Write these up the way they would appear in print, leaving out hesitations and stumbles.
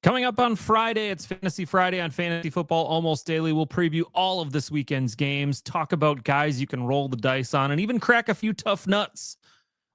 Coming up on Friday, it's Fantasy Friday on Fantasy Football Almost Daily. We'll preview all of this weekend's games, talk about guys you can roll the dice on, and even crack a few tough nuts.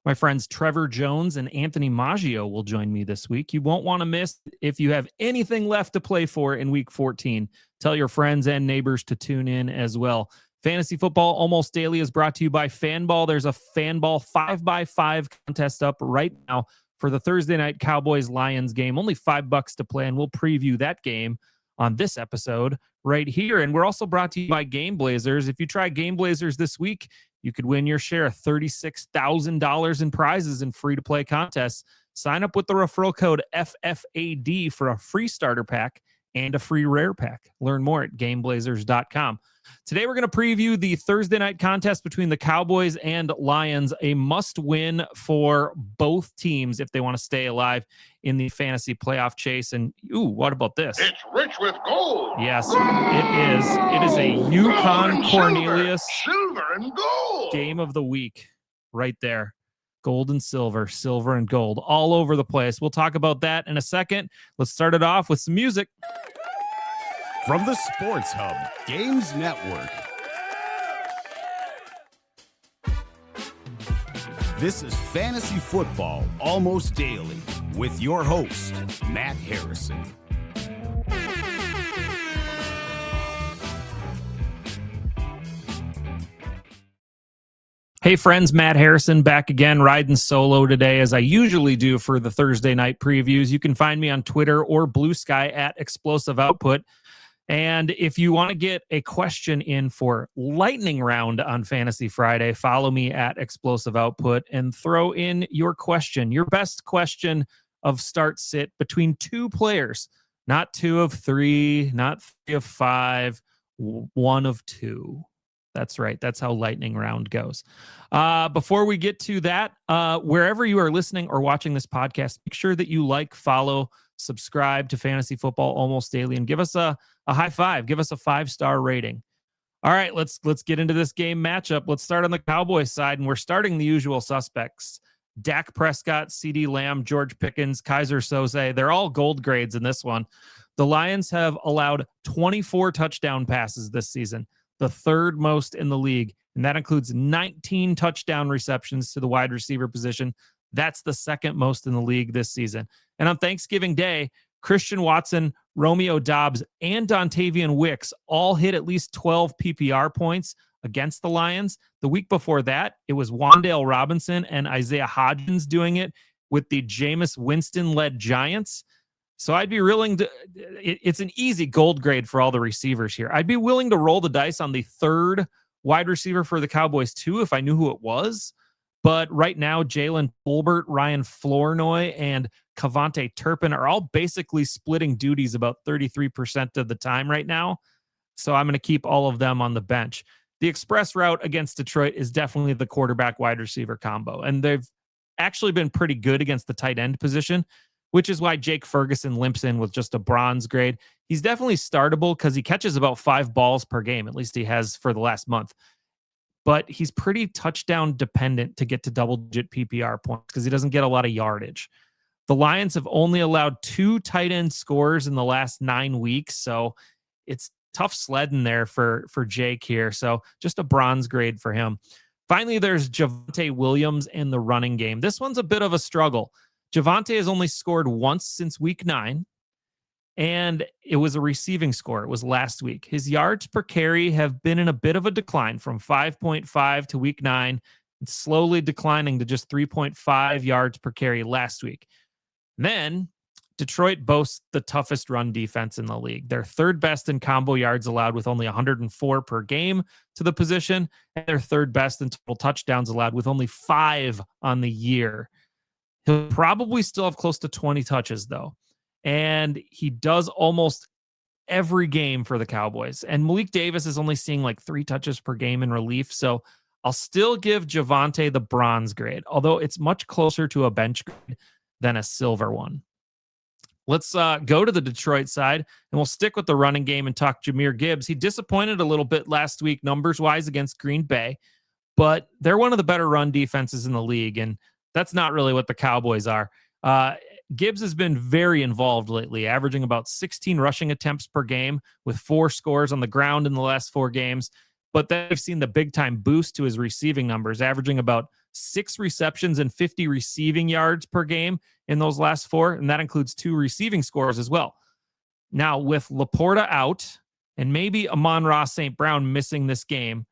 My friends Trevor Jones and Anthony Maggio will join me this week. You won't want to miss if you have anything left to play for in Week 14. Tell your friends and neighbors to tune in as well. Fantasy Football Almost Daily is brought to you by Fanball. There's a Fanball 5x5 contest up right now for the Thursday night Cowboys-Lions game. Only $5 to play, and we'll preview that game on this episode right here. And we're also brought to you by Game Blazers. If you try Game Blazers this week, you could win your share of $36,000 in prizes and free-to-play contests. Sign up with the referral code FFAD for a free starter pack and a free rare pack. Learn more at GameBlazers.com. Today, we're going to preview the Thursday night contest between the Cowboys and Lions, a must-win for both teams if they want to stay alive in the fantasy playoff chase. And, what about this? It's rich with gold. Yes, it is. It is a Yukon Cornelius Silver and gold. game of the week right there. Gold and silver, silver and gold, all over the place. We'll talk about that in a second. Let's start it off with some music. From the Sports Hub Games Network, this is Fantasy Football Almost Daily with your host, Matt Harrison. Hey friends, Matt Harrison back again, riding solo today as I usually do for the Thursday night previews. You can find me on Twitter or Blue Sky at Explosive Output. And if you want to get a question in for lightning round on Fantasy Friday, follow me at Explosive Output and throw in your question, your best question of start sit between two players, not 2 of 3, not 3 of 5, 1 of 2. That's right. That's how lightning round goes. Before we get to that, wherever you are listening or watching this podcast, make sure that you like, follow, subscribe to Fantasy Football Almost Daily, and give us a high five. Give us a 5-star rating. All right, let's get into this game matchup. Let's start on the Cowboys side, and we're starting the usual suspects. Dak Prescott, CeeDee Lamb, George Pickens, Kaiser Soze. They're all gold grades in this one. The Lions have allowed 24 touchdown passes this season, the third most in the league, and that includes 19 touchdown receptions to the wide receiver position. That's the second most in the league this season. And on Thanksgiving Day, Christian Watson, Romeo Doubs, and Dontavian Wicks all hit at least 12 PPR points against the Lions. The week before that, it was Wan'Dale Robinson and Isaiah Hodgins doing it with the Jameis Winston-led Giants. So I'd be willing to, it's an easy gold grade for all the receivers here. I'd be willing to roll the dice on the third wide receiver for the Cowboys too, if I knew who it was. But right now, Jalen Tolbert, Ryan Flournoy, and Cavante Turpin are all basically splitting duties about 33% of the time right now. So I'm going to keep all of them on the bench. The express route against Detroit is definitely the quarterback wide receiver combo. And they've actually been pretty good against the tight end position, which is why Jake Ferguson limps in with just a bronze grade. He's definitely startable because he catches about 5 balls per game. At least he has for the last month. But he's pretty touchdown dependent to get to double-digit PPR points because he doesn't get a lot of yardage. The Lions have only allowed 2 tight end scores in the last 9 weeks, so it's tough sledding there for Jake here. So just a bronze grade for him. Finally, there's Javonte Williams in the running game. This one's a bit of a struggle. Javonte has only scored once since week 9. And it was a receiving score. It was last week. His yards per carry have been in a bit of a decline from 5.5 to week 9, and slowly declining to just 3.5 yards per carry last week. And then Detroit boasts the toughest run defense in the league. They're third best in combo yards allowed with only 104 per game to the position, and they're third best in total touchdowns allowed with only 5 on the year. He'll probably still have close to 20 touches, though. And he does almost every game for the Cowboys. And Malik Davis is only seeing like 3 touches per game in relief. So I'll still give Javonte the bronze grade, although it's much closer to a bench grade than a silver one. Let's go to the Detroit side, and we'll stick with the running game and talk Jahmyr Gibbs. He disappointed a little bit last week numbers-wise against Green Bay, but they're one of the better run defenses in the league, and that's not really what the Cowboys are. Gibbs has been very involved lately, averaging about 16 rushing attempts per game with 4 scores on the ground in the last 4 games. But then we've seen the big-time boost to his receiving numbers, averaging about 6 receptions and 50 receiving yards per game in those last 4, and that includes 2 receiving scores as well. Now, with Laporta out and maybe Amon-Ra St. Brown missing this game,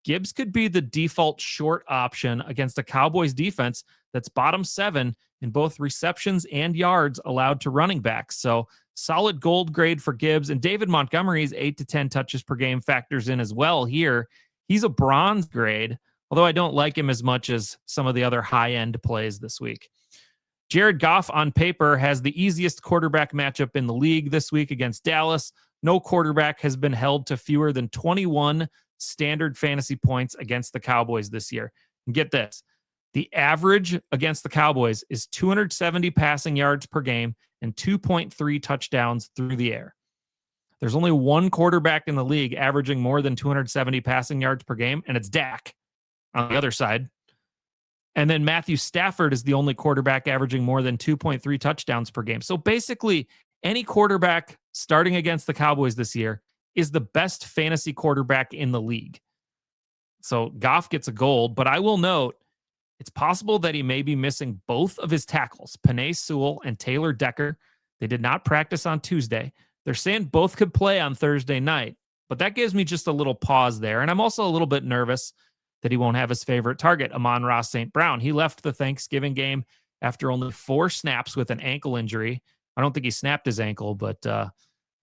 Gibbs could be the default short option against a Cowboys defense that's bottom 7 in both receptions and yards allowed to running backs. So solid gold grade for Gibbs. And David Montgomery's 8 to 10 touches per game factors in as well here. He's a bronze grade, although I don't like him as much as some of the other high-end plays this week. Jared Goff on paper has the easiest quarterback matchup in the league this week against Dallas. No quarterback has been held to fewer than 21 standard fantasy points against the Cowboys this year. And get this, the average against the Cowboys is 270 passing yards per game and 2.3 touchdowns through the air. There's only one quarterback in the league averaging more than 270 passing yards per game, and it's Dak on the other side. And then Matthew Stafford is the only quarterback averaging more than 2.3 touchdowns per game. So basically, any quarterback starting against the Cowboys this year is the best fantasy quarterback in the league. So Goff gets a gold, but I will note it's possible that he may be missing both of his tackles, Penei Sewell and Taylor Decker. They did not practice on Tuesday. They're saying both could play on Thursday night, but that gives me just a little pause there. And I'm also a little bit nervous that he won't have his favorite target, Amon-Ra St. Brown. He left the Thanksgiving game after only 4 snaps with an ankle injury. I don't think he snapped his ankle, but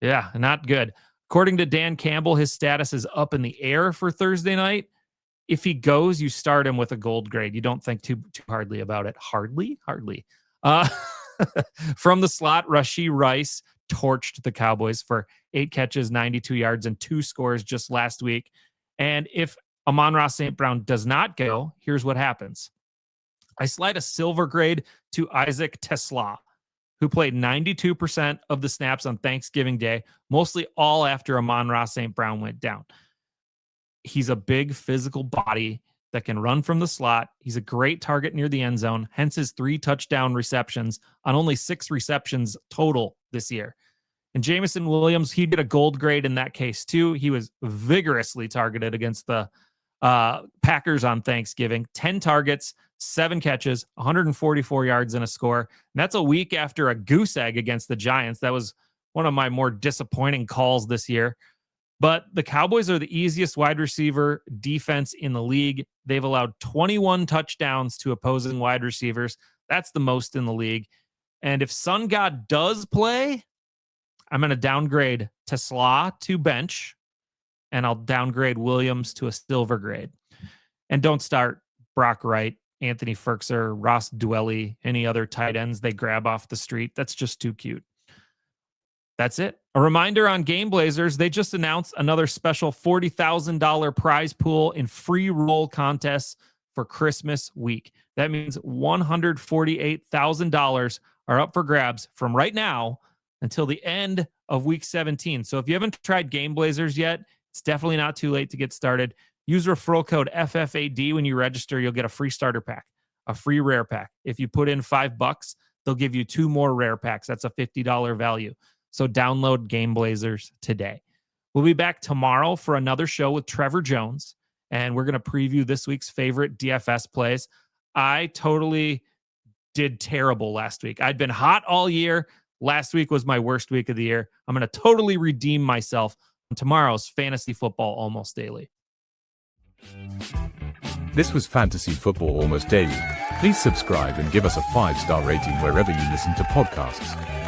yeah, not good. According to Dan Campbell, his status is up in the air for Thursday night. If he goes, you start him with a gold grade. You don't think too hardly about it. Hardly. From the slot, Rashee Rice torched the Cowboys for 8 catches, 92 yards, and 2 scores just last week. And if Amon-Ra St. Brown does not go, here's what happens. I slide a silver grade to Isaac Tesla, who played 92% of the snaps on Thanksgiving Day, mostly all after Amon-Ra St. Brown went down. He's a big physical body that can run from the slot. He's a great target near the end zone, hence his 3 touchdown receptions on only 6 receptions total this year. And Jameson Williams, he did a gold grade in that case too. He was vigorously targeted against the Packers on Thanksgiving. 10 targets, 7 catches, 144 yards and a score. And that's a week after a goose egg against the Giants. That was one of my more disappointing calls this year. But the Cowboys are the easiest wide receiver defense in the league. They've allowed 21 touchdowns to opposing wide receivers. That's the most in the league. And if Sun God does play, I'm going to downgrade Tesla to bench, and I'll downgrade Williams to a silver grade. And don't start Brock Wright, Anthony Ferkser, Ross Dwelly, any other tight ends they grab off the street. That's just too cute. That's it. A reminder on Game Blazers, they just announced another special $40,000 prize pool in free roll contests for Christmas week. That means $148,000 are up for grabs from right now until the end of week 17. So if you haven't tried Game Blazers yet, it's definitely not too late to get started. Use referral code FFAD when you register. You'll get a free starter pack, a free rare pack. If you put in $5, they'll give you 2 more rare packs. That's a $50 value. So download Game Blazers today. We'll be back tomorrow for another show with Trevor Jones, and we're going to preview this week's favorite DFS plays. I totally did terrible last week. I'd been hot all year. Last week was my worst week of the year. I'm going to totally redeem myself on tomorrow's Fantasy Football Almost Daily. This was Fantasy Football Almost Daily. Please subscribe and give us a 5-star rating wherever you listen to podcasts.